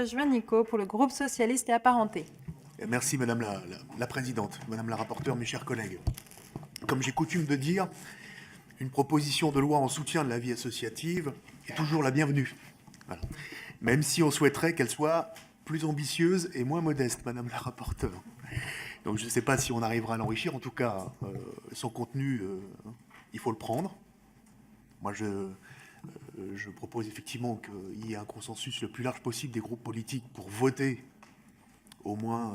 Juanico pour le groupe socialiste et apparenté. Merci Madame la Présidente, Madame la Rapporteure, mes chers collègues. Comme j'ai coutume de dire, une proposition de loi en soutien de la vie associative est toujours la bienvenue. Voilà. Même si on souhaiterait qu'elle soit plus ambitieuse et moins modeste, Madame la Rapporteure. Donc je ne sais pas si on arrivera à l'enrichir. En tout cas, son contenu, il faut le prendre. Moi, je propose effectivement qu'il y ait un consensus le plus large possible des groupes politiques pour voter au moins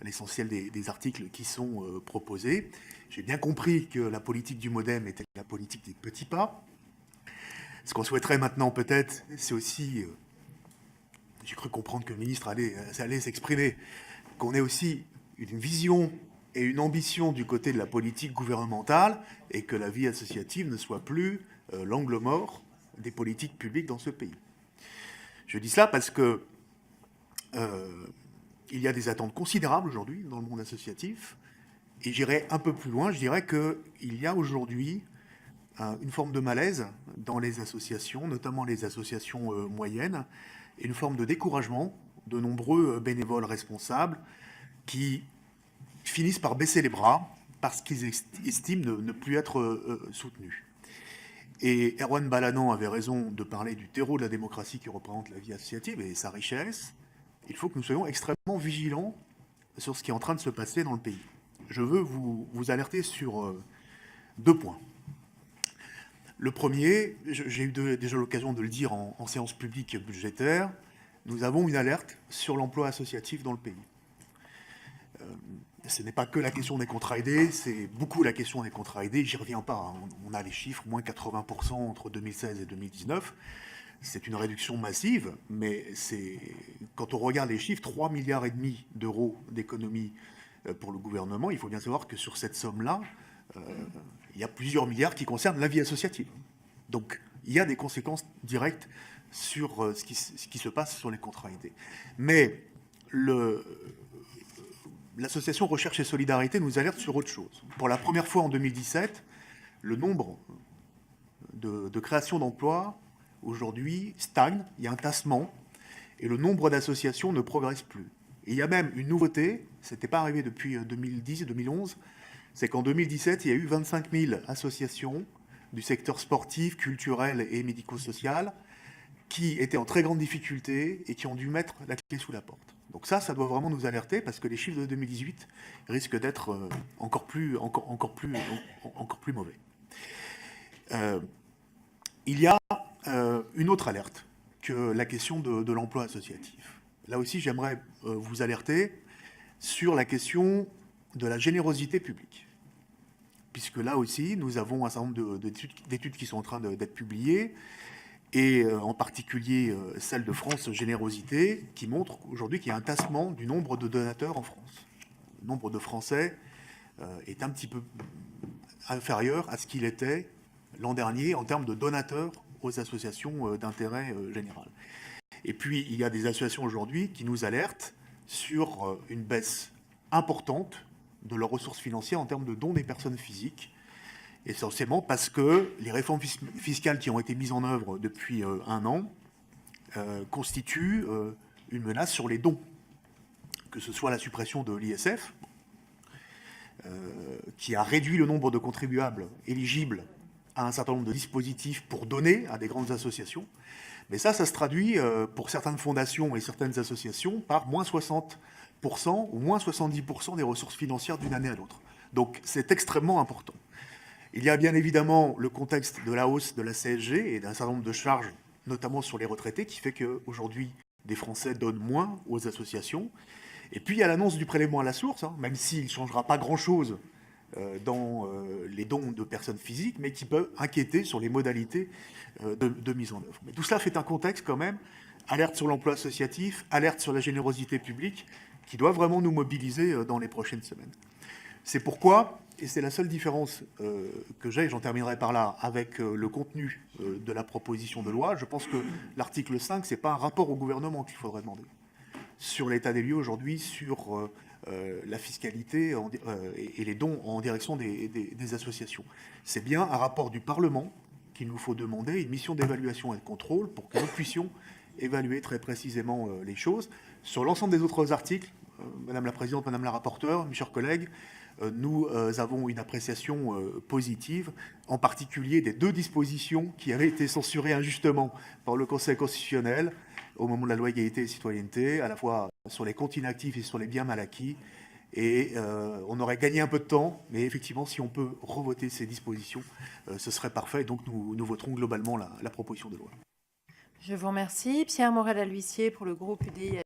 l'essentiel des articles qui sont proposés. J'ai bien compris que la politique du MoDem était la politique des petits pas. Ce qu'on souhaiterait maintenant peut-être, c'est aussi, j'ai cru comprendre que le ministre allait s'exprimer, qu'on ait aussi une vision et une ambition du côté de la politique gouvernementale et que la vie associative ne soit plus l'angle mort des politiques publiques dans ce pays. Je dis cela parce que il y a des attentes considérables aujourd'hui dans le monde associatif. Et j'irai un peu plus loin, je dirais qu'il y a aujourd'hui une forme de malaise dans les associations, notamment les associations moyennes, et une forme de découragement de nombreux bénévoles responsables qui finissent par baisser les bras parce qu'ils estiment ne plus être soutenus. Et Erwan Balanant avait raison de parler du terreau de la démocratie qui représente la vie associative et sa richesse. Il faut que nous soyons extrêmement vigilants sur ce qui est en train de se passer dans le pays. Je veux vous alerter sur deux points. Le premier, j'ai eu déjà l'occasion de le dire en séance publique budgétaire, nous avons une alerte sur l'emploi associatif dans le pays. Ce n'est pas que la question des contrats aidés, c'est beaucoup la question des contrats aidés, j'y reviens pas, hein. On a les chiffres, moins 80% entre 2016 et 2019, c'est une réduction massive, mais quand on regarde les chiffres, 3,5 milliards d'euros d'économies pour le gouvernement, il faut bien savoir que sur cette somme-là, il y a plusieurs milliards qui concernent la vie associative. Donc il y a des conséquences directes sur ce qui se passe sur les contrats aidés. Mais l'association Recherche et Solidarité nous alerte sur autre chose. Pour la première fois en 2017, le nombre de créations d'emplois aujourd'hui stagne, il y a un tassement, et le nombre d'associations ne progresse plus. Et il y a même une nouveauté, ce n'était pas arrivé depuis 2010 et 2011, c'est qu'en 2017, il y a eu 25 000 associations du secteur sportif, culturel et médico-social qui étaient en très grande difficulté et qui ont dû mettre la clé sous la porte. Donc ça doit vraiment nous alerter parce que les chiffres de 2018 risquent d'être encore plus mauvais. Il y a une autre alerte que la question de l'emploi associatif. Là aussi, j'aimerais vous alerter sur la question de la générosité publique. Puisque là aussi, nous avons un certain nombre d'études qui sont en train d'être publiées, et en particulier celle de France Générosité, qui montre aujourd'hui qu'il y a un tassement du nombre de donateurs en France. Le nombre de Français est un petit peu inférieur à ce qu'il était l'an dernier en termes de donateurs aux associations d'intérêt général. Et puis, il y a des associations aujourd'hui qui nous alertent sur une baisse importante de leurs ressources financières en termes de dons des personnes physiques, essentiellement parce que les réformes fiscales qui ont été mises en œuvre depuis un an constituent une menace sur les dons, que ce soit la suppression de l'ISF, qui a réduit le nombre de contribuables éligibles à un certain nombre de dispositifs pour donner à des grandes associations. Mais ça se traduit pour certaines fondations et certaines associations par moins 60% ou moins 70% des ressources financières d'une année à l'autre. Donc c'est extrêmement important. Il y a bien évidemment le contexte de la hausse de la CSG et d'un certain nombre de charges, notamment sur les retraités, qui fait qu'aujourd'hui, des Français donnent moins aux associations. Et puis il y a l'annonce du prélèvement à la source, hein, même s'il ne changera pas grand-chose dans les dons de personnes physiques, mais qui peut inquiéter sur les modalités de mise en œuvre. Mais tout cela fait un contexte quand même, alerte sur l'emploi associatif, alerte sur la générosité publique, qui doit vraiment nous mobiliser dans les prochaines semaines. C'est pourquoi, et c'est la seule différence que j'ai, et j'en terminerai par là, avec le contenu de la proposition de loi, je pense que l'article 5, ce n'est pas un rapport au gouvernement qu'il faudrait demander sur l'état des lieux aujourd'hui, sur la fiscalité et les dons en direction des associations. C'est bien un rapport du Parlement qu'il nous faut demander, une mission d'évaluation et de contrôle pour que nous puissions évaluer très précisément les choses. Sur l'ensemble des autres articles, Madame la Présidente, Madame la Rapporteure, mes chers collègues, nous avons une appréciation positive, en particulier des 2 dispositions qui avaient été censurées injustement par le Conseil constitutionnel au moment de la loi égalité et citoyenneté, à la fois sur les comptes inactifs et sur les biens mal acquis. Et on aurait gagné un peu de temps, mais effectivement, si on peut revoter ces dispositions, ce serait parfait. Donc nous voterons globalement la proposition de loi. Je vous remercie. Pierre Morel-A-L'Huissier pour le groupe UDI.